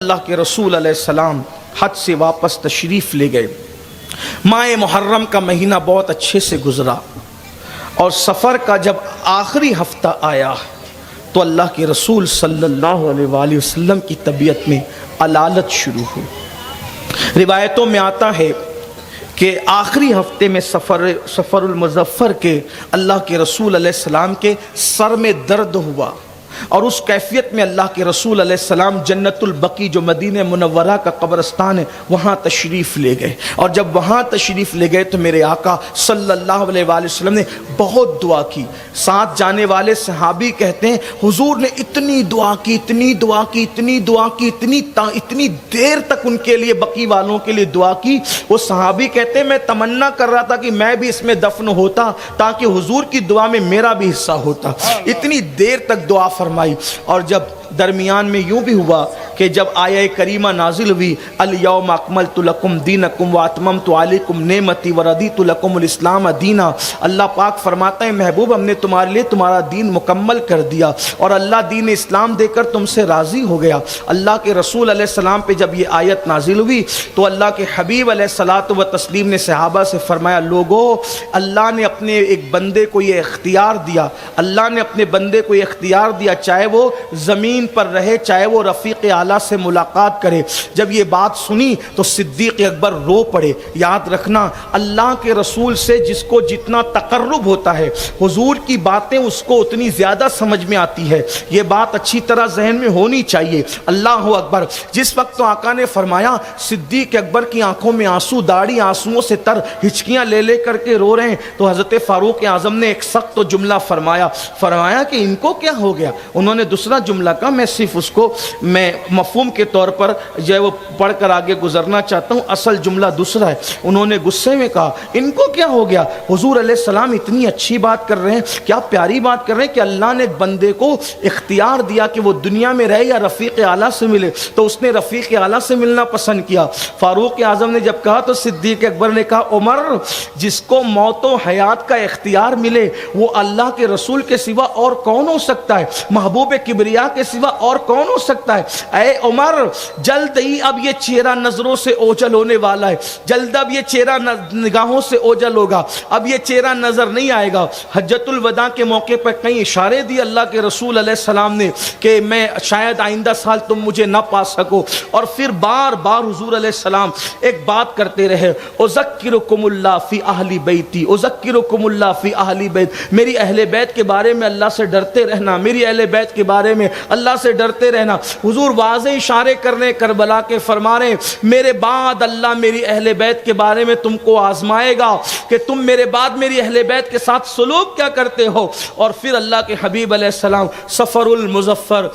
اللہ کے رسول علیہ السلام حج سے واپس تشریف لے گئے۔ ماہ محرم کا مہینہ بہت اچھے سے گزرا، اور سفر کا جب آخری ہفتہ آیا تو اللہ کے رسول صلی اللہ علیہ وآلہ وسلم کی طبیعت میں علالت شروع ہوئی۔ روایتوں میں آتا ہے کہ آخری ہفتے میں سفر المظفر کے اللہ کے رسول علیہ السلام کے سر میں درد ہوا، اور اس کیفیت میں اللہ کے رسول علیہ السلام جنت البقیع جو مدینہ منورہ کا قبرستان ہے وہاں تشریف لے گئے، اور جب وہاں تشریف لے گئے تو میرے آقا صلی اللہ علیہ وآلہ وسلم نے بہت دعا کی۔ ساتھ جانے والے صحابی کہتے ہیں حضور نے اتنی دعا کی، اتنی دعا کی، اتنی دعا کی، اتنی دیر تک ان کے لیے، بقیع والوں کے لیے دعا کی۔ وہ صحابی کہتے ہیں میں تمنا کر رہا تھا کہ میں بھی اس میں دفن ہوتا تاکہ حضور کی دعا میں میرا بھی حصہ ہوتا، اتنی دیر تک دعا فرمائی۔ اور جب درمیان میں یوں بھی ہوا کہ جب آیہ کریمہ نازل ہوئی الیوم اکملت لکم دینکم واتممت علیکم نعمتی وردیت لکم الاسلام دینا، اللہ پاک فرماتا ہے محبوب ہم نے تمہارے لیے تمہارا دین مکمل کر دیا، اور اللہ دین اسلام دے کر تم سے راضی ہو گیا۔ اللہ کے رسول علیہ السلام پہ جب یہ آیت نازل ہوئی تو اللہ کے حبیب علیہ الصلاۃ والتسلیم نے صحابہ سے فرمایا لوگو، اللہ نے اپنے ایک بندے کو یہ اختیار دیا، اللہ نے اپنے بندے کو یہ اختیار دیا، چاہے وہ زمین پر رہے چاہے وہ رفیق اعلیٰ سے ملاقات کرے۔ جب یہ بات سنی تو صدیق اکبر رو پڑے۔ یاد رکھنا اللہ کے رسول سے جس کو جتنا تقرب ہوتا ہے حضور کی باتیں اس کو اتنی زیادہ سمجھ میں آتی ہے، یہ بات اچھی طرح ذہن میں ہونی چاہیے۔ اللہ اکبر۔ جس وقت تو آقا نے فرمایا صدیق اکبر کی آنکھوں میں آنسو، داڑھی آنسوؤں سے تر، ہچکیاں لے لے کر کے رو رہے ہیں، تو حضرت فاروق اعظم نے ایک سخت جملہ فرمایا کہ ان کو کیا ہو گیا؟ انہوں نے دوسرا جملہ کہا، میں صرف اس کو میں مفہوم کے طور پر جو ہے وہ پڑھ کر آگے گزرنا چاہتا ہوں، اصل جملہ دوسرا ہے۔ انہوں نے غصے میں کہا ان کو کیا ہو گیا؟ حضور علیہ السلام اتنی اچھی بات کر رہے ہیں، کیا پیاری بات کر رہے ہیں کہ اللہ نے ایک بندے کو اختیار دیا کہ وہ دنیا میں رہے یا رفیق اعلیٰ سے ملے، تو اس نے رفیق اعلیٰ سے ملنا پسند کیا۔ فاروق اعظم نے جب کہا تو صدیق اکبر نے کہا عمر، جس کو موت و حیات کا اختیار ملے وہ اللہ کے رسول کے سوا اور کون ہو سکتا ہے؟ محبوب کبریا کے سوا اور کون ہو سکتا ہے؟ اے عمر، جلد ہی اب یہ چہرہ نظروں سے اوجھل ہونے والا ہے، جلد اب یہ چہرہ نگاہوں سے اوجھل ہوگا، اب یہ چہرہ نظر نہیں آئے گا۔ حجۃ الوداع کے موقع پر کئی اشارے دی اللہ کے رسول علیہ السلام نے کہ میں شاید آئندہ سال تم مجھے نہ پا سکو، اور پھر بار بار حضور علیہ السلام ایک بات کرتے رہے، اذکرکم اللہ فی اہل بیتی، اذکرکم اللہ فی اہل بیت، میری اہل بیت کے بارے میں اللہ سے ڈرتے رہنا، میری اہل بیت کے بارے میں اللہ سے ڈرتے رہنا۔ حضور واضح اشارے کرنے کربلا کے فرما رہے میرے بعد اللہ میری اہل بیت کے بارے میں تم کو آزمائے گا کہ تم میرے بعد میری اہل بیت کے ساتھ سلوک کیا کرتے ہو۔ اور پھر اللہ کے حبیب علیہ السلام سفر المظفر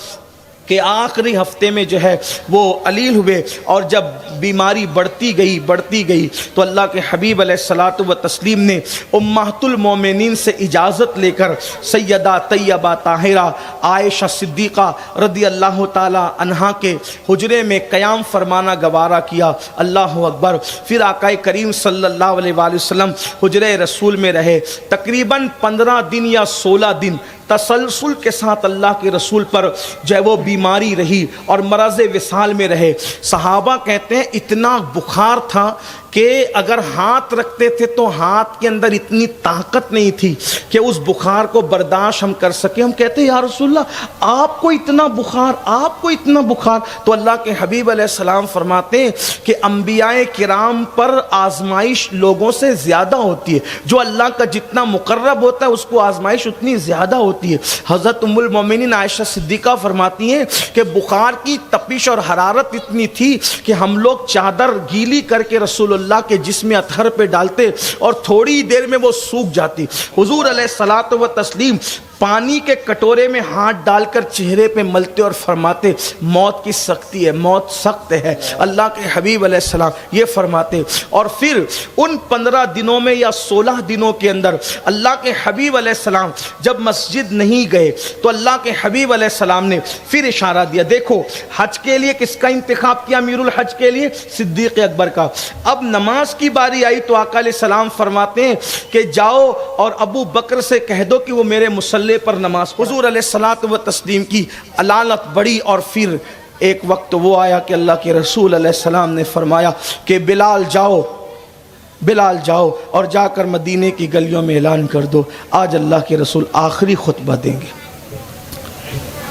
کہ آخری ہفتے میں جو ہے وہ علیل ہوئے، اور جب بیماری بڑھتی گئی تو اللہ کے حبیب علیہ الصلاۃ والتسلیم نے امہات المومنین سے اجازت لے کر سیدہ طیبہ طاہرہ عائشہ صدیقہ رضی اللہ تعالی عنہا کے حجرے میں قیام فرمانا گوارا کیا۔ اللہ اکبر۔ پھر آقا کریم صلی اللہ علیہ وآلہ وسلم حجرے رسول میں رہے، تقریباً 15 دن یا 16 دن تسلسل کے ساتھ اللہ کے رسول پر جو ہے وہ بیماری رہی اور مرض وصال میں رہے۔ صحابہ کہتے ہیں اتنا بخار تھا کہ اگر ہاتھ رکھتے تھے تو ہاتھ کے اندر اتنی طاقت نہیں تھی کہ اس بخار کو برداشت ہم کر سکیں۔ ہم کہتے ہیں یا رسول اللہ آپ کو اتنا بخار، آپ کو اتنا بخار؟ تو اللہ کے حبیب علیہ السلام فرماتے ہیں کہ انبیاء کرام پر آزمائش لوگوں سے زیادہ ہوتی ہے، جو اللہ کا جتنا مقرب ہوتا ہے اس کو آزمائش اتنی زیادہ ہوتی ہے۔ حضرت ام المومنین عائشہ صدیقہ فرماتی ہیں کہ بخار کی تپش اور حرارت اتنی تھی کہ ہم لوگ چادر گیلی کر کے رسول اللہ کے جسم اطہر پہ ڈالتے اور تھوڑی دیر میں وہ سوکھ جاتی۔ حضور علیہ الصلاۃ والتسلیم پانی کے کٹورے میں ہاتھ ڈال کر چہرے پہ ملتے اور فرماتے موت کی سختی ہے، موت سخت ہے۔ اللہ کے حبیب علیہ السلام یہ فرماتے، اور پھر ان 15 دنوں میں یا 16 دنوں کے اندر اللہ کے حبیب علیہ السلام جب مسجد نہیں گئے تو اللہ کے حبیب علیہ السلام نے پھر اشارہ دیا۔ دیکھو حج کے لیے کس کا انتخاب کیا؟ امیر الحج کے لیے صدیق اکبر کا۔ اب نماز کی باری آئی تو آقا علیہ السلام فرماتے ہیں کہ جاؤ اور ابو بکر سے کہہ دو کہ وہ میرے مصلی پر نماز۔ حضور علیہ الصلاۃ والتسلیم کی علالت بڑھی، اور پھر ایک وقت وہ آیا کہ اللہ کے رسول علیہ السلام نے فرمایا کہ بلال جاؤ اور جا کر مدینے کی گلیوں میں اعلان کر دو آج اللہ کے رسول آخری خطبہ دیں گے،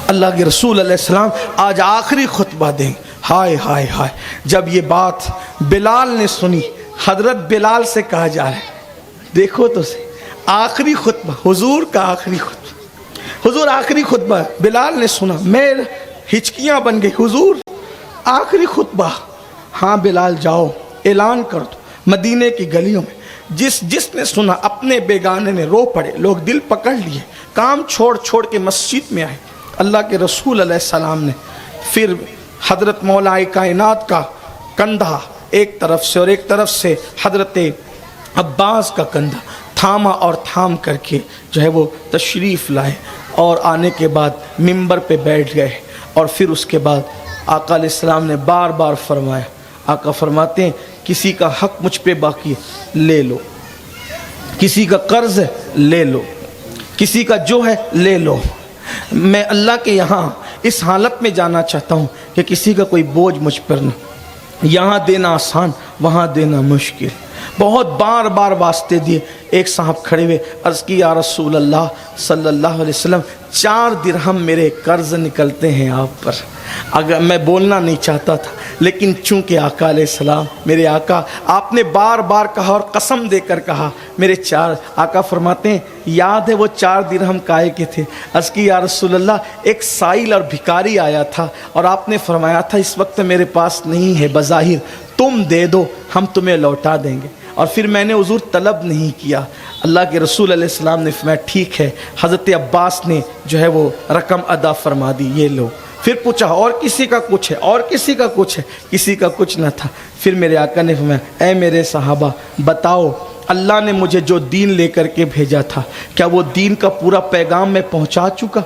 اللہ کے رسول علیہ السلام آج آخری خطبہ دیں گے۔ ہائے ہائے ہائے، جب یہ بات بلال نے سنی، حضرت بلال سے کہا جا رہا ہے دیکھو تو سے آخری خطبہ، حضور کا آخری خطبہ، حضور آخری خطبہ بلال نے سنا، میں ہچکیاں بن گئی، حضور آخری خطبہ، ہاں بلال جاؤ اعلان کر دو مدینے کی گلیوں میں۔ جس نے سنا اپنے بیگانے نے رو پڑے، لوگ دل پکڑ لیے، کام چھوڑ کے مسجد میں آئے۔ اللہ کے رسول علیہ السلام نے پھر حضرت مولا کائنات کا کندھا ایک طرف سے اور ایک طرف سے حضرت عباس کا کندھا تھاما اور تھام کر کے جو ہے وہ تشریف لائے، اور آنے کے بعد منبر پہ بیٹھ گئے، اور پھر اس کے بعد آقا علیہ السلام نے بار بار فرمایا، آقا فرماتے ہیں کسی کا حق مجھ پہ باقی ہے لے لو، کسی کا قرض ہے لے لو، کسی کا جو ہے لے لو۔ میں اللہ کے یہاں اس حالت میں جانا چاہتا ہوں کہ کسی کا کوئی بوجھ مجھ پر نہ، یہاں دینا آسان وہاں دینا مشکل۔ بہت بار بار واسطے دیے، ایک صاحب کھڑے ہوئے عرض کی یا رسول اللہ صلی اللہ علیہ وسلم 4 درہم میرے قرض نکلتے ہیں آپ پر۔ اگر میں بولنا نہیں چاہتا تھا لیکن چونکہ آقا علیہ السلام میرے آقا، آپ نے بار بار کہا اور قسم دے کر کہا میرے 4، آقا فرماتے ہیں یاد ہے وہ 4 درہم کائے کے تھے؟ عرض کی یا رسول اللہ ایک سائل اور بھکاری آیا تھا اور آپ نے فرمایا تھا اس وقت میرے پاس نہیں ہے، بظاہر تم دے دو ہم تمہیں لوٹا دیں گے، اور پھر میں نے حضور طلب نہیں کیا۔ اللہ کے رسول علیہ السلام نے فرمایا ٹھیک ہے، حضرت عباس نے جو ہے وہ رقم ادا فرما دی، یہ لو۔ پھر پوچھا اور کسی کا کچھ ہے، اور کسی کا کچھ ہے، کسی کا کچھ نہ تھا۔ پھر میرے آقا نے فرمایا اے میرے صحابہ بتاؤ اللہ نے مجھے جو دین لے کر کے بھیجا تھا کیا وہ دین کا پورا پیغام میں پہنچا چکا؟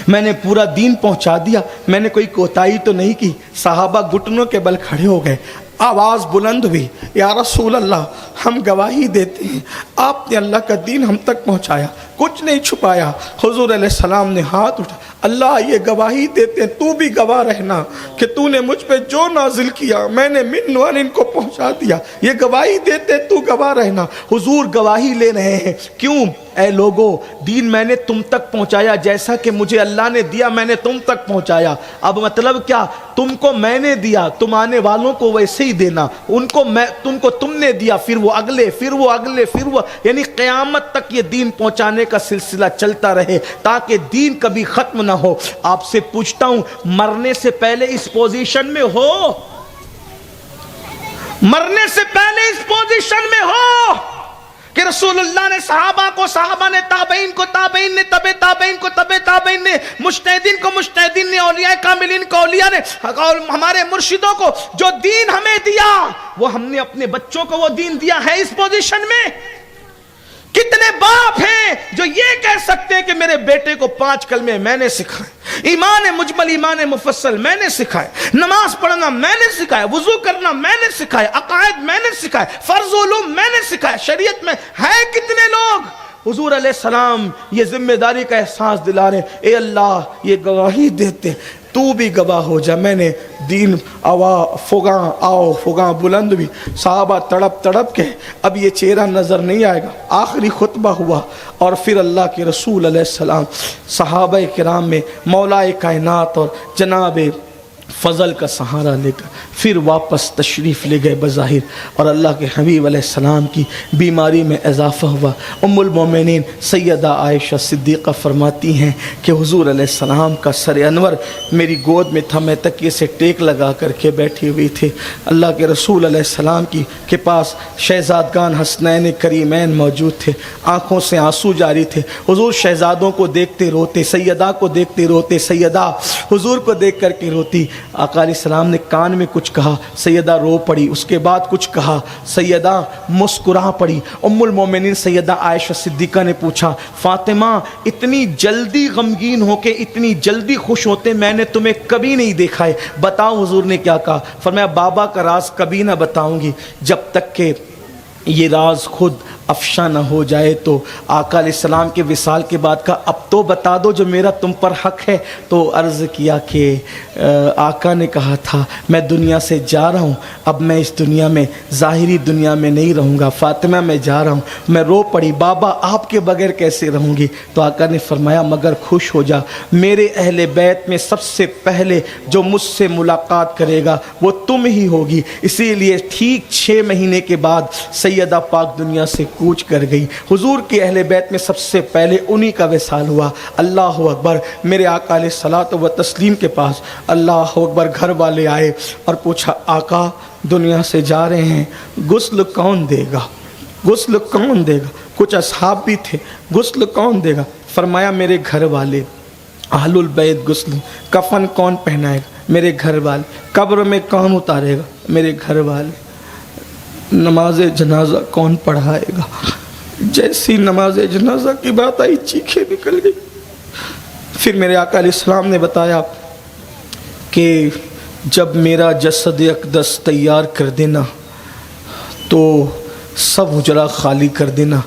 میں نے پورا دین پہنچا دیا، میں نے کوئی کوتاہی تو نہیں کی؟ صحابہ گھٹنوں کے بل کھڑے ہو گئے، آواز بلند ہوئی یا رسول اللہ ہم گواہی دیتے ہیں آپ نے اللہ کا دین ہم تک پہنچایا، کچھ نہیں چھپایا۔ حضور علیہ السلام نے ہاتھ اٹھا، اللہ یہ گواہی دیتے ہیں تو بھی گواہ رہنا کہ تو نے مجھ پہ جو نازل کیا میں نے من وان ان کو پہنچا دیا، یہ گواہی دیتے تو گواہ رہنا۔ حضور گواہی لے رہے ہیں، کیوں؟ اے لوگو دین میں نے تم تک پہنچایا جیسا کہ مجھے اللہ نے دیا میں نے تم تک پہنچایا۔ اب مطلب کیا؟ تم کو میں نے دیا، تم آنے والوں کو ویسے ہی دینا، ان کو میں تم نے دیا، پھر وہ اگلے، پھر وہ اگلے، پھر وہ، یعنی قیامت تک یہ دین پہنچانے کا سلسلہ چلتا رہے تاکہ دین کبھی ختم نہ ہو۔ آپ سے پوچھتا ہوں مرنے سے پہلے اس پوزیشن میں ہو؟ مرنے سے پہلے اس پوزیشن میں ہو کہ رسول اللہ نے صحابہ کو، صحابہ نے تابعین کو، تابعین نے تبع تابعین کو، تبع تابعین نے مجتہدین کو، مجتہدین نے اولیاء کاملین کو، اولیاء نے، اور ہمارے مرشدوں کو جو دین ہمیں دیا وہ ہم نے اپنے بچوں کو وہ دین دیا ہے اس پوزیشن میں؟ کتنے باپ ہیں جو یہ کہہ سکتے ہیں کہ میرے بیٹے کو 5 کلمے میں نے سکھائے، ایمان مجمل ایمان مفصل میں نے سکھائے، نماز پڑھنا میں نے سکھایا، وضو کرنا میں نے سکھایا، عقائد میں نے سکھائے، فرض علوم میں نے سکھایا۔ شریعت میں ہے کتنے لوگ حضور علیہ السلام یہ ذمہ داری کا احساس دلا رہے ہیں، اے اللہ یہ گواہی دیتے تو بھی گواہ ہو جا میں نے دین فگاں بلند بھی۔ صحابہ تڑپ تڑپ کے، اب یہ چہرہ نظر نہیں آئے گا، آخری خطبہ ہوا اور پھر اللہ کے رسول علیہ السلام صحابہ کرام میں مولا کائنات اور جناب فضل کا سہارا لے کر پھر واپس تشریف لے گئے بظاہر، اور اللہ کے حبیب علیہ السلام کی بیماری میں اضافہ ہوا۔ ام المومنین سیدہ عائشہ صدیقہ فرماتی ہیں کہ حضور علیہ السلام کا سر انور میری گود میں تھا، میں تکیے سے ٹیک لگا کر کے بیٹھی ہوئی تھی۔ اللہ کے رسول علیہ السلام کے پاس شہزادگان حسنین کریمین موجود تھے، آنکھوں سے آنسو جاری تھے۔ حضور شہزادوں کو دیکھتے روتے، سیدہ کو دیکھتے روتے، سیدہ حضور کو دیکھ کر کے روتی۔ آقا علیہ السلام نے کان میں کچھ کہا، سیدہ رو پڑی، اس کے بعد کچھ کہا، سیدہ مسکرا پڑی۔ ام المومنین سیدہ عائشہ صدیقہ نے پوچھا فاطمہ اتنی جلدی غمگین ہو کے اتنی جلدی خوش ہوتے میں نے تمہیں کبھی نہیں دیکھا ہے، بتاؤ حضور نے کیا کہا؟ فرمایا بابا کا راز کبھی نہ بتاؤں گی جب تک کہ یہ راز خود افشا نہ ہو جائے تو آقا علیہ السلام کے وصال کے بعد کا اب تو بتا دو جو میرا تم پر حق ہے. تو عرض کیا کہ آقا نے کہا تھا میں دنیا سے جا رہا ہوں, اب میں اس دنیا میں ظاہری دنیا میں نہیں رہوں گا, فاطمہ میں جا رہا ہوں. میں رو پڑی, بابا آپ کے بغیر کیسے رہوں گی؟ تو آقا نے فرمایا مگر خوش ہو جا, میرے اہل بیت میں سب سے پہلے جو مجھ سے ملاقات کرے گا وہ تم ہی ہوگی. اسی لیے ٹھیک 6 مہینے کے بعد سیدہ پاک دنیا سے کوچ کر گئی. حضور کے اہل بیت میں سب سے پہلے انہی کا وصال ہوا. اللہ اکبر. میرے آقا علیہ الصلوۃ والتسلیم کے پاس اللہ اکبر گھر والے آئے اور پوچھا آقا دنیا سے جا رہے ہیں, غسل کون دے گا؟ غسل کون دے گا؟ کچھ اصحاب بھی تھے, غسل کون دے گا؟ فرمایا میرے گھر والے. اہل البیت غسل. کفن کون پہنائے گا؟ میرے گھر والے. قبر میں کون اتارے گا؟ میرے گھر والے. نماز جنازہ کون پڑھائے گا؟ جیسی نماز جنازہ کی بات آئی چیخیں نکل گئی. پھر میرے آقا علیہ السلام نے بتایا کہ جب میرا جسد اقدس تیار کر دینا تو سب حجرہ خالی کر دینا.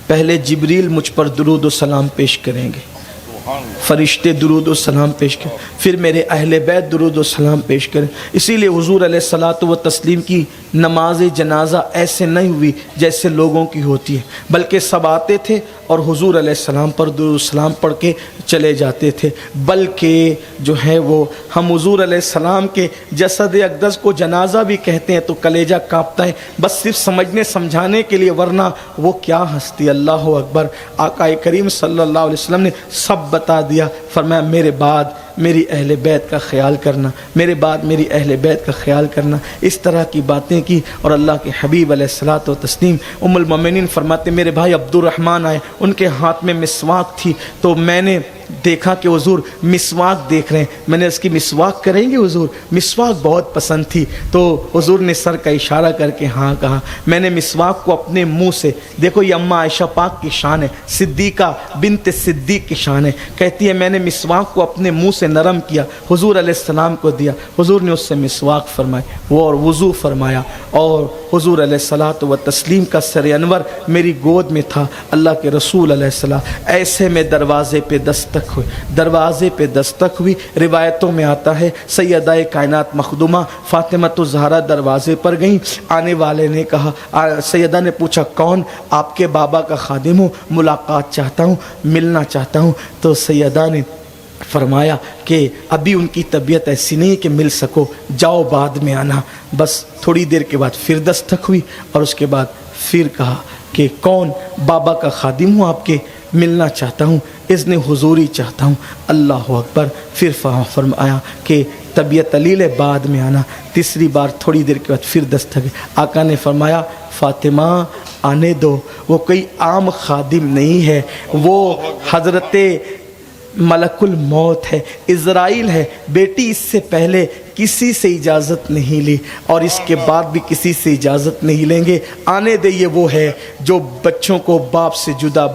پہلے جبریل مجھ پر درود و سلام پیش کریں گے, فرشتے درود و سلام پیش کریں, پھر میرے اہل بیت درود و سلام پیش کریں. اسی لیے حضور علیہ الصلوۃ والتسلیم کی نماز جنازہ ایسے نہیں ہوئی جیسے لوگوں کی ہوتی ہے, بلکہ سب آتے تھے اور حضور علیہ السلام پر درود و سلام پڑھ کے چلے جاتے تھے. بلکہ جو ہے وہ ہم حضور علیہ السلام کے جسد اقدس کو جنازہ بھی کہتے ہیں تو کلیجہ کانپتا ہے, بس صرف سمجھنے سمجھانے کے لیے, ورنہ وہ کیا ہستی. اللہ اکبر. آقا کریم صلی اللہ علیہ وسلم نے سب بتا دیا. فرمایا میرے بعد میری اہل بیت کا خیال کرنا, میرے بعد میری اہل بیت کا خیال کرنا. اس طرح کی باتیں کی. اور اللہ کے حبیب علیہ الصلوۃ والتسلیم ام المومنین فرماتے میرے بھائی عبد الرحمن آئے, ان کے ہاتھ میں مسواک تھی, تو میں نے دیکھا کہ حضور مسواک دیکھ رہے ہیں. میں نے اس کی مسواک کریں گے حضور؟ مسواک بہت پسند تھی. تو حضور نے سر کا اشارہ کر کے ہاں کہا. میں نے مسواک کو اپنے منہ سے, دیکھو یہ اماں عائشہ پاک کی شان ہے, صدیقہ بنت صدیق کی شان ہے, کہتی ہے میں نے مسواک کو اپنے منہ سے نرم کیا, حضور علیہ السلام کو دیا. حضور نے اس سے مسواک فرمائی وہ اور وضو فرمایا, اور حضور علیہ الصلوۃ والتسلیم کا سر انور میری گود میں تھا. اللہ کے رسول علیہ السلام ایسے میں دروازے پہ دستک ہوئی, دروازے پہ دستک ہوئی. روایتوں میں آتا ہے سیدہ کائنات مخدومہ فاطمۃ الزہرا دروازے پر گئیں. آنے والے نے کہا, سیدہ نے پوچھا کون؟ آپ کے بابا کا خادم ہوں, ملاقات چاہتا ہوں, ملنا چاہتا ہوں. تو سیدہ نے فرمایا کہ ابھی ان کی طبیعت ایسی نہیں کہ مل سکو, جاؤ بعد میں آنا. بس تھوڑی دیر کے بعد پھر دستک ہوئی, اور اس کے بعد پھر کہا کہ کون؟ بابا کا خادم ہوں آپ کے, ملنا چاہتا ہوں, اذن حضوری چاہتا ہوں. اللہ اکبر. پھر فرمایا کہ طبیعت علیل ہے, بعد میں آنا. تیسری بار تھوڑی دیر کے بعد پھر دستک. آقا نے فرمایا فاطمہ آنے دو, وہ کوئی عام خادم نہیں ہے, وہ حضرت ملک الموت ہے, عزرائیل ہے. بیٹی اس سے پہلے کسی سے اجازت نہیں لی اور اس کے بعد بھی کسی سے اجازت نہیں لیں گے. آنے دے. یہ وہ ہے جو بچوں کو باپ سے جدا,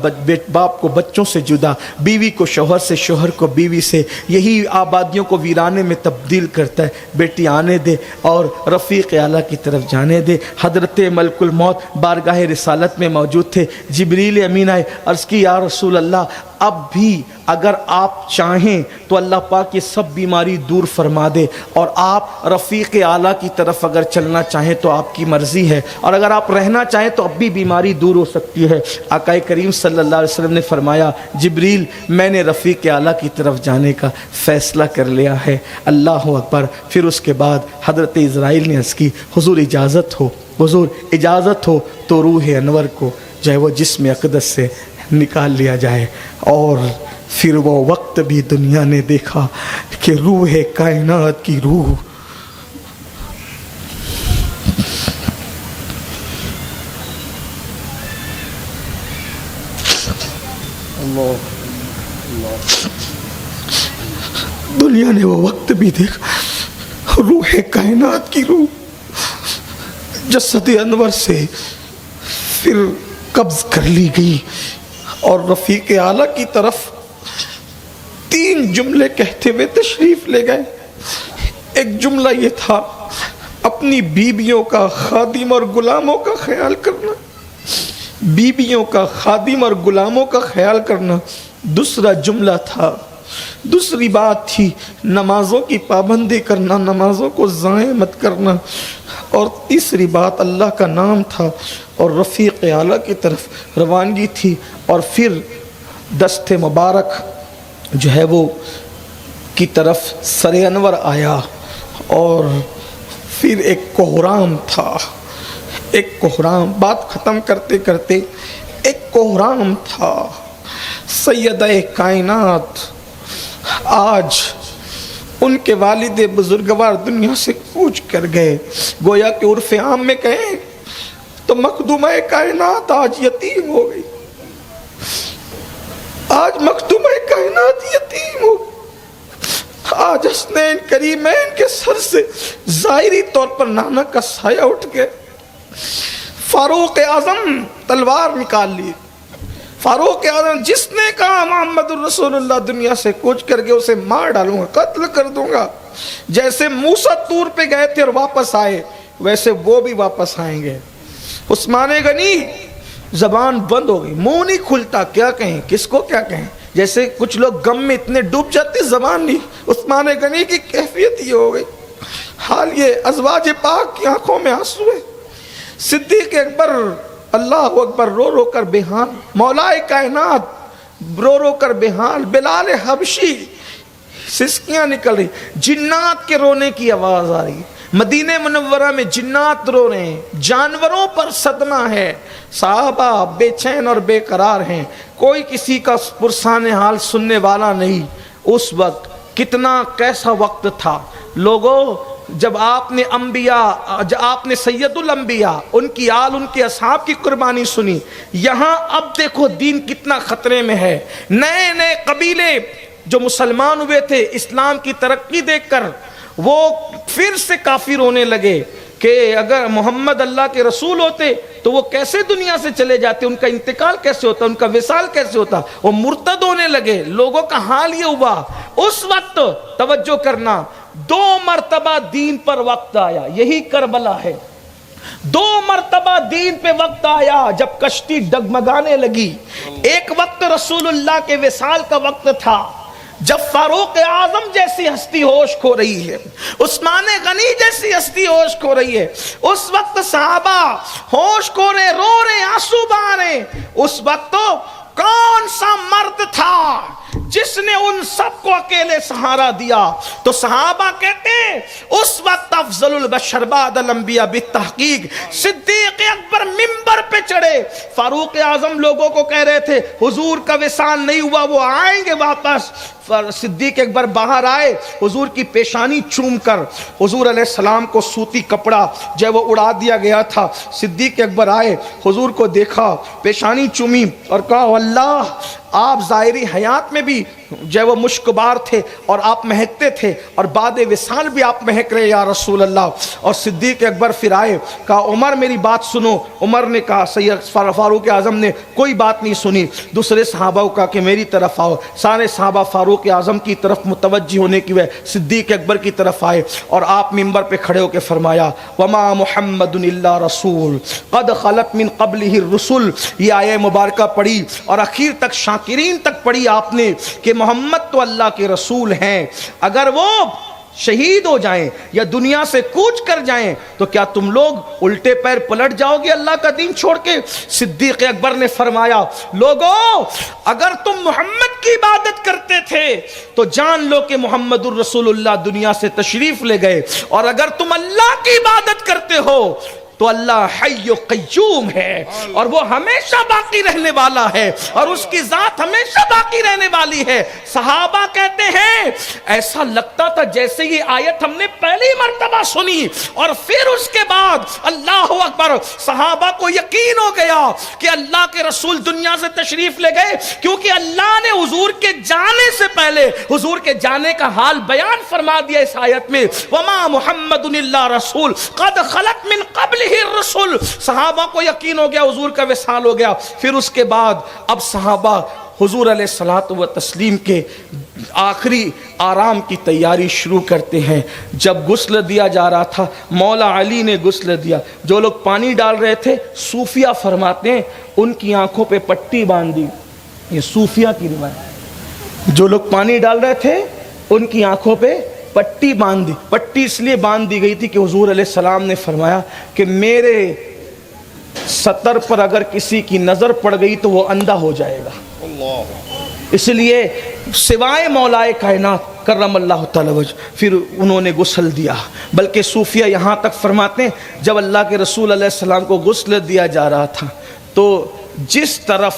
باپ کو بچوں سے جدا, بیوی کو شوہر سے, شوہر کو بیوی سے, یہی آبادیوں کو ویرانے میں تبدیل کرتا ہے. بیٹی آنے دے اور رفیق اعلیٰ کی طرف جانے دے. حضرت ملک الموت بارگاہ رسالت میں موجود تھے. جبریل امین آئے, عرض کی یا رسول اللہ اب بھی اگر آپ چاہیں تو اللہ پاک یہ سب بیماری دور فرما دے, اور آپ رفیق اعلیٰ کی طرف اگر چلنا چاہیں تو آپ کی مرضی ہے, اور اگر آپ رہنا چاہیں تو اب بھی بیماری دور ہو سکتی ہے. آقا کریم صلی اللہ علیہ وسلم نے فرمایا جبریل میں نے رفیق اعلیٰ کی طرف جانے کا فیصلہ کر لیا ہے. اللہ اکبر. پھر اس کے بعد حضرت اسرائیل نے عرض کی حضور اجازت ہو, حضور اجازت ہو تو روح انور کو جو ہے وہ جسم اقدس سے نکال لیا جائے. اور پھر وہ وقت بھی دنیا نے دیکھا کہ روح کائنات کی روح دنیا نے وہ وقت بھی دیکھا, روح کائنات کی روح جسد انور سے پھر قبض کر لی گئی اور رفیق اعلیٰ کی طرف 3 جملے کہتے ہوئے تشریف لے گئے. ایک جملہ یہ تھا اپنی بیویوں کا, خادم اور غلاموں کا خیال کرنا. بیویوں کا، خادم اور غلاموں کا خیال کرنا دوسرا جملہ تھا۔ دوسری بات تھی نمازوں کی پابندی کرنا، نمازوں کو ضائع مت کرنا، اور تیسری بات اللہ کا نام تھا اور رفیق اعلیٰ کی طرف روانگی تھی۔ اور پھر دست مبارک جو ہے وہ کی طرف سر انور آیا، اور پھر ایک کوہرام تھا، ایک کوہرام، بات ختم کرتے کرتے ایک کوہرام تھا۔ سیدہ کائنات آج ان کے والد بزرگوار دنیا سے کوچ کر گئے، گویا کہ عرف عام میں کہیں تو مخدومہ کائنات آج یتیم ہو گئی، آج مخدومہ کائنات یتیم ہو گئی۔ آج حسنین کریمین کے سر سے ظاہری طور پر نانا کا سایہ اٹھ گیا۔ فاروق اعظم تلوار نکال لی، فاروق اعظم جس نے کہا محمد الرسول اللہ دنیا سے کوچ کر گئے اسے مار ڈالوں گا، قتل کر دوں گا۔ جیسے موسیٰ طور پہ گئے تھے اور واپس آئے ویسے وہ بھی واپس آئیں گے۔ عثمان غنی زبان بند ہو گئی، منہ نہیں کھلتا، کیا کہیں، کس کو کیا کہیں، جیسے کچھ لوگ غم میں اتنے ڈوب جاتے زبان نہیں۔ عثمان غنی کی کیفیت یہ ہو گئی، حال یہ ازواج پاک کی آنکھوں میں آنسو ہے۔ صدیق اکبر اللہ اکبر رو رو کر بےحال، مولا کائنات رو رو کر بےحال، بلال حبشی سسکیاں نکل رہی، جنات کے رونے کی آواز آ رہی، مدینہ منورہ میں جنات رو رہے ہیں، جانوروں پر صدمہ ہے، صحابہ بے چین اور بے قرار ہیں، کوئی کسی کا پرسان حال سننے والا نہیں۔ اس وقت کتنا کیسا وقت تھا لوگوں، جب آپ نے انبیاء، جب آپ نے سید الانبیاء، ان کی آل، ان کے اصحاب کی قربانی سنی، یہاں اب دیکھو دین کتنا خطرے میں ہے۔ نئے نئے قبیلے جو مسلمان ہوئے تھے اسلام کی ترقی دیکھ کر وہ پھر سے کافر ہونے لگے کہ اگر محمد اللہ کے رسول ہوتے تو وہ کیسے دنیا سے چلے جاتے، ان کا انتقال کیسے ہوتا، ان کا وصال کیسے ہوتا، وہ مرتد ہونے لگے۔ لوگوں کا حال یہ ہوا۔ اس وقت توجہ کرنا، 2 مرتبہ دین پر وقت آیا، یہی کربلا ہے۔ 2 مرتبہ دین پہ وقت آیا جب کشتی ڈگمگانے لگی۔ ایک وقت رسول اللہ کے وصال کا وقت تھا جب فاروق اعظم جیسی ہستی ہوش کھو رہی ہے، عثمان غنی جیسی ہستی ہوش کھو رہی ہے، اس وقت صحابہ ہوش کھو رہے، رو رہے، آنسو بہا رہے۔ اس وقت کون سا مرد تھا جس نے ان سب کو اکیلے سہارا دیا؟ تو صحابہ کہتے ہیں اس وقت افضل البشر بعد الانبیاء بالتحقیق صدیق اکبر منبر پہ چڑھے۔ فاروق اعظم لوگوں کو کہہ رہے تھے حضور کا وصال نہیں ہوا، وہ آئیں گے واپس۔ صدیق اکبر باہر آئے، حضور کی پیشانی چوم کر، حضور علیہ السلام کو سوتی کپڑا جو وہ اڑا دیا گیا تھا، صدیق اکبر آئے، حضور کو دیکھا، پیشانی چومی اور کہا اللہ آپ ظاہری حیات میں بھی جو وہ مشکبار تھے اور آپ مہکتے تھے، اور بعد وصال بھی آپ مہک رہے یا رسول اللہ۔ اور صدیق اکبر پھر آئے، کہا عمر میری بات سنو۔ عمر نے کہا، سید فاروق اعظم نے کوئی بات نہیں سنی۔ دوسرے صحابہ کو کہا کہ میری طرف آؤ۔ سارے صحابہ فاروق اعظم کی طرف متوجہ ہونے کی وجہ صدیق اکبر کی طرف آئے، اور آپ منبر پہ کھڑے ہو کے فرمایا وما محمد الا رسول قد خلت من قبلہ الرسل۔ یہ آیہ مبارکہ پڑھی اور اخیر تک شاکرین تک پڑھی آپ نے کہ محمد تو اللہ کے رسول ہیں، اگر وہ شہید ہو جائیں یا دنیا سے کوچ کر جائیں تو کیا تم لوگ الٹے پیر پلٹ جاؤ گے اللہ کا دین چھوڑ کے؟ صدیق اکبر نے فرمایا لوگوں اگر تم محمد کی عبادت کرتے تھے تو جان لو کہ محمد الرسول اللہ دنیا سے تشریف لے گئے، اور اگر تم اللہ کی عبادت کرتے ہو تو اللہ حی و قیوم ہے اور وہ ہمیشہ باقی رہنے والا ہے اور اس کی ذات ہمیشہ باقی رہنے والی ہے۔ صحابہ کہتے ہیں ایسا لگتا تھا جیسے یہ آیت ہم نے پہلی مرتبہ سنی، اور پھر اس کے بعد اللہ اکبر، صحابہ کو یقین ہو گیا کہ اللہ کے رسول دنیا سے تشریف لے گئے، کیونکہ اللہ نے حضور کے جانے سے پہلے حضور کے جانے کا حال بیان فرما دیا اس آیت میں، وما محمد الا رسول قد خلت من قبل الرسل۔ صحابہ کو یقین ہو گیا حضور کا وصال ہو گیا۔ پھر اس کے بعد اب صحابہ حضور علیہ الصلوۃ والتسلیم کے آخری آرام کی تیاری شروع کرتے ہیں. جب غسل دیا جا رہا تھا مولا علی نے غسل دیا. جو لوگ پانی ڈال رہے تھے صوفیہ فرماتے ہیں ان کی آنکھوں پہ پٹی باندھ دی. یہ صوفیہ کی روایت. جو لوگ پانی ڈال رہے تھے ان کی آنکھوں پہ پٹی باندھ دی. پٹی اس لیے باندھ دی گئی تھی کہ حضور علیہ السلام نے فرمایا کہ میرے سطر پر اگر کسی کی نظر پڑ گئی تو وہ اندھا ہو جائے گا. اس لیے سوائے مولائے کائنات کرم اللہ تعالی وجہ پھر انہوں نے غسل دیا. بلکہ صوفیہ یہاں تک فرماتے ہیں جب اللہ کے رسول علیہ السلام کو غسل دیا جا رہا تھا تو جس طرف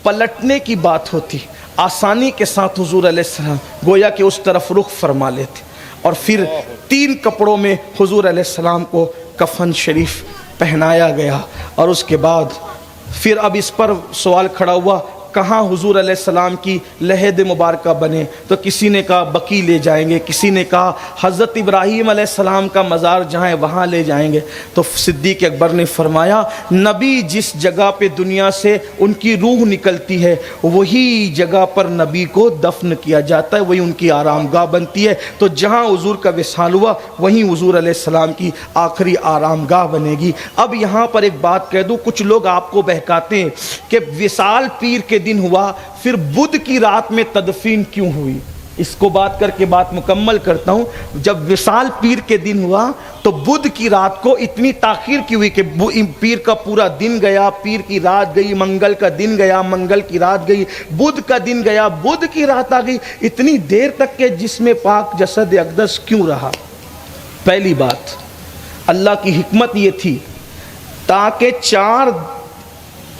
پلٹنے کی بات ہوتی آسانی کے ساتھ حضور علیہ السلام گویا کہ اس طرف رخ فرما لیتے. اور پھر 3 کپڑوں میں حضور علیہ السلام کو کفن شریف پہنایا گیا. اور اس کے بعد پھر اب اس پر سوال کھڑا ہوا کہاں حضور علیہ السلام کی لحد مبارکہ بنے. تو کسی نے کہا بقیع لے جائیں گے, کسی نے کہا حضرت ابراہیم علیہ السلام کا مزار جہاں ہے وہاں لے جائیں گے. تو صدیق اکبر نے فرمایا نبی جس جگہ پہ دنیا سے ان کی روح نکلتی ہے وہی جگہ پر نبی کو دفن کیا جاتا ہے, وہی ان کی آرام گاہ بنتی ہے. تو جہاں حضور کا وصال ہوا وہیں حضور علیہ السلام کی آخری آرام گاہ بنے گی. اب یہاں پر ایک بات کہہ دوں, کچھ لوگ آپ کو بہکاتے ہیں کہ وصال پیر کے دن ہوا پھر بدھ کی رات میں تدفین کیوں ہوئی. اس کو بات کر کے بات مکمل کرتا ہوں. جب وصال پیر کے دن ہوا تو بدھ کی رات کو اتنی تاخیر کیوں ہوئی کہ پیر کا پورا دن گیا, پیر کی رات گئی, منگل کا دن گیا, منگل کی رات گئی, بدھ کا دن گیا, بدھ کی رات آ گئی, اتنی دیر تک کہ جسم پاک جسد اقدس کیوں رہا. پہلی بات اللہ کی حکمت یہ تھی تاکہ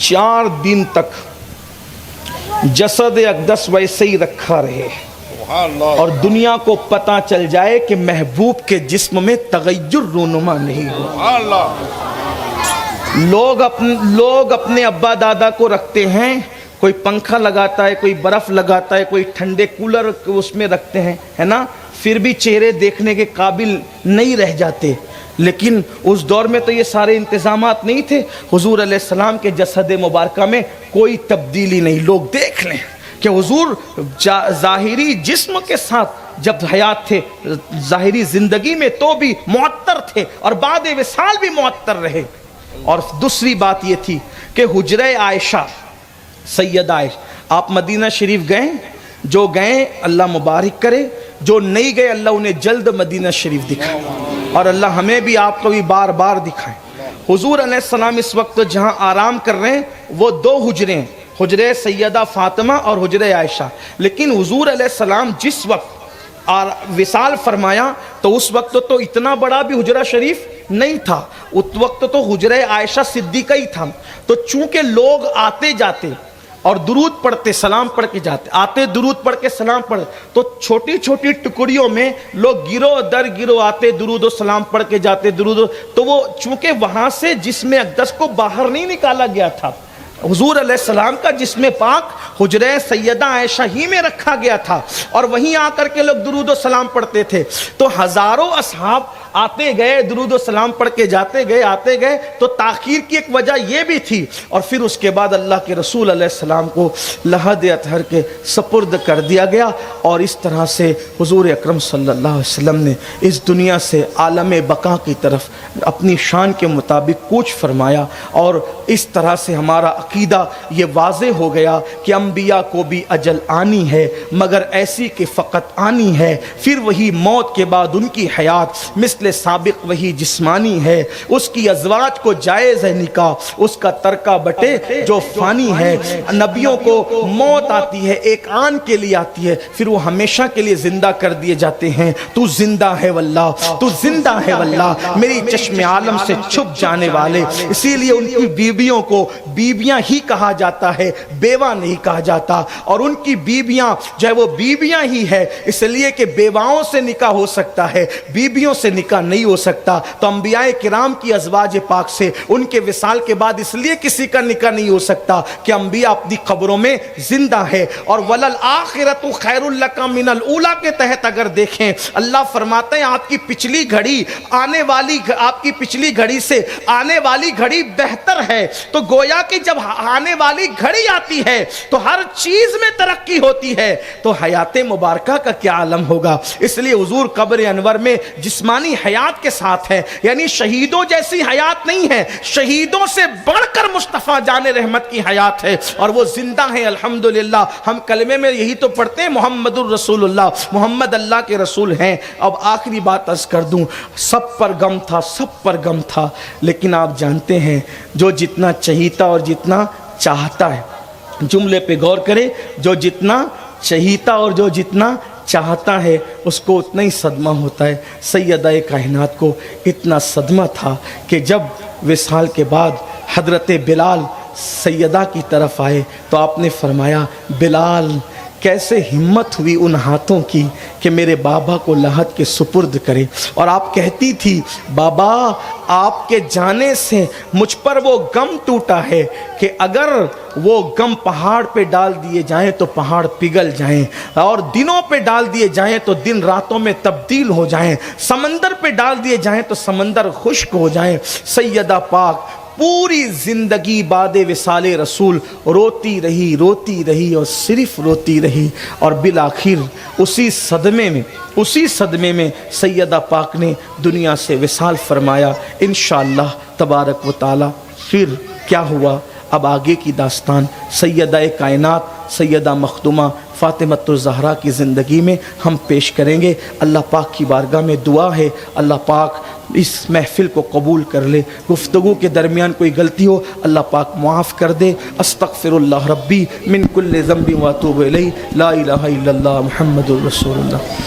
4 دن تک جسد اقدس ویسے ہی رکھا رہے اور دنیا کو پتہ چل جائے کہ محبوب کے جسم میں تغیر رونما نہیں ہو. لوگ اپنے ابا دادا کو رکھتے ہیں, کوئی پنکھا لگاتا ہے, کوئی برف لگاتا ہے, کوئی ٹھنڈے کولر اس میں رکھتے ہیں, ہے نا, پھر بھی چہرے دیکھنے کے قابل نہیں رہ جاتے. لیکن اس دور میں تو یہ سارے انتظامات نہیں تھے. حضور علیہ السلام کے جسد مبارکہ میں کوئی تبدیلی نہیں. لوگ دیکھ لیں کہ حضور ظاہری جسم کے ساتھ جب حیات تھے, ظاہری زندگی میں تو بھی معطر تھے اور بعد وصال بھی معطر رہے. اور دوسری بات یہ تھی کہ حجرہ عائشہ سیدہ عائشہ, آپ مدینہ شریف گئے, جو گئے اللہ مبارک کرے, جو نہیں گئے اللہ انہیں جلد مدینہ شریف دکھائے اور اللہ ہمیں بھی آپ کو بھی بار بار دکھائیں. حضور علیہ السلام اس وقت جہاں آرام کر رہے ہیں وہ 2 حجرے ہیں, حجرہ سیدہ فاطمہ اور حجرہ عائشہ. لیکن حضور علیہ السلام جس وقت وصال فرمایا تو اس وقت تو اتنا بڑا بھی حجرہ شریف نہیں تھا, اس وقت تو حجرہ عائشہ صدیقہ ہی تھا. تو چونکہ لوگ آتے جاتے اور درود پڑھتے سلام پڑھ کے جاتے, آتے درود پڑھ کے سلام پڑھ, تو چھوٹی چھوٹی ٹکڑیوں میں لوگ گروہ در گروہ آتے, درود و سلام پڑھ کے جاتے, تو وہ چونکہ وہاں سے جسم اقدس کو باہر نہیں نکالا گیا تھا, حضور علیہ السلام کا جسم پاک حجرہ سیدہ عائشہ ہی میں رکھا گیا تھا اور وہیں آ کر کے لوگ درود و سلام پڑھتے تھے. تو ہزاروں اصحاب آتے گئے, درود و سلام پڑھ کے جاتے گئے, آتے گئے. تو تاخیر کی ایک وجہ یہ بھی تھی. اور پھر اس کے بعد اللہ کے رسول علیہ السلام کو لحد اطہر کے سپرد کر دیا گیا اور اس طرح سے حضور اکرم صلی اللہ علیہ وسلم نے اس دنیا سے عالم بقا کی طرف اپنی شان کے مطابق کوچ فرمایا. اور اس طرح سے ہمارا عقیدہ یہ واضح ہو گیا کہ انبیاء کو بھی اجل آنی ہے, مگر ایسی کہ فقط آنی ہے. پھر وہی موت کے بعد ان کی حیات مثل سابق وہی جسمانی ہے. اس کی ازواج کو جائز ہے نکاح, اس کا ترکہ بٹے جو فانی ہے. نبیوں کو موت آتی ہے, ایک آن کے لیے آتی ہے, پھر وہ ہمیشہ کے لیے زندہ کر دیے جاتے ہیں. تو زندہ ہے واللہ, تو زندہ ہے واللہ, میری چشم عالم سے چھپ جانے والے. اسی لیے ان کی بیویوں کو بیویاں ہی کہا جاتا ہے, بیوہ نہیں کہا جاتا. اور ان کی بیویاں جو ہے وہ بیویاں ہی ہے, اس لیے کہ بیواؤں سے نکاح ہو سکتا ہے, بیویوں سے نکاح نکاح نہیں ہو سکتا، تو انبیاء کرام کی ازواج پاک سے ان کے وصال کے بعد اس لیے کسی کا نکاح نہیں ہو سکتا کہ انبیاء اپنی قبروں میں زندہ ہے۔ اور وَلَلْآخِرَةُ خَيْرٌ لَكَ مِنَ الْأُولَىٰ کے تحت اگر دیکھیں، اللہ فرماتے ہیں آپ کی پچھلی گھڑی آپ کی پچھلی گھڑی سے آنے والی گھڑی بہتر ہے۔ تو گویا کہ جب آنے والی گھڑی آتی ہے تو ہر چیز میں ترقی ہوتی ہے، تو حیات مبارکہ کا کیا عالم ہوگا۔ اس لیے حضور قبر انور میں جسمانی حیات کے ساتھ ہے، یعنی شہیدوں جیسی حیات نہیں ہے، شہیدوں سے بڑھ کر مصطفیٰ جان رحمت کی حیات ہے، اور وہ زندہ ہیں الحمدللہ۔ ہم کلمے میں یہی تو پڑھتے ہیں محمد الرسول اللہ، محمد اللہ کے رسول ہیں۔ اب آخری بات عرض کر دوں، سب پر غم تھا، سب پر غم تھا، لیکن آپ جانتے ہیں جو جتنا چہیتا اور جتنا چاہتا ہے، جملے پہ غور کرے، جو جتنا چہیتا اور جو جتنا چاہتا ہے اس کو اتنا ہی صدمہ ہوتا ہے۔ سیدہ کائنات کو اتنا صدمہ تھا کہ جب وصال کے بعد حضرت بلال سیدہ کی طرف آئے تو آپ نے فرمایا، بلال کیسے ہمت ہوئی ان ہاتھوں کی کہ میرے بابا کو لحد کے سپرد کرے۔ اور آپ کہتی تھی، بابا آپ کے جانے سے مجھ پر وہ غم ٹوٹا ہے کہ اگر وہ غم پہاڑ پہ ڈال دیے جائیں تو پہاڑ پگھل جائیں، اور دنوں پہ ڈال دیے جائیں تو دن راتوں میں تبدیل ہو جائیں، سمندر پہ ڈال دیے جائیں تو سمندر خشک ہو جائیں۔ سیدہ پاک پوری زندگی بعد وصال رسول روتی رہی اور صرف روتی رہی، اور بالآخر اسی صدمے میں سیدہ پاک نے دنیا سے وصال فرمایا۔ انشاءاللہ تبارک و تعالی پھر کیا ہوا، اب آگے کی داستان سیدہ کائنات سیدہ مخدومہ فاطمۃ الزہرا کی زندگی میں ہم پیش کریں گے۔ اللہ پاک کی بارگاہ میں دعا ہے اللہ پاک اس محفل کو قبول کر لے، گفتگو کے درمیان کوئی غلطی ہو اللہ پاک معاف کر دے۔ استغفر اللہ ربی من کل ذنب واتوب الیہ، لا الہ الا اللہ محمد الرسول اللہ۔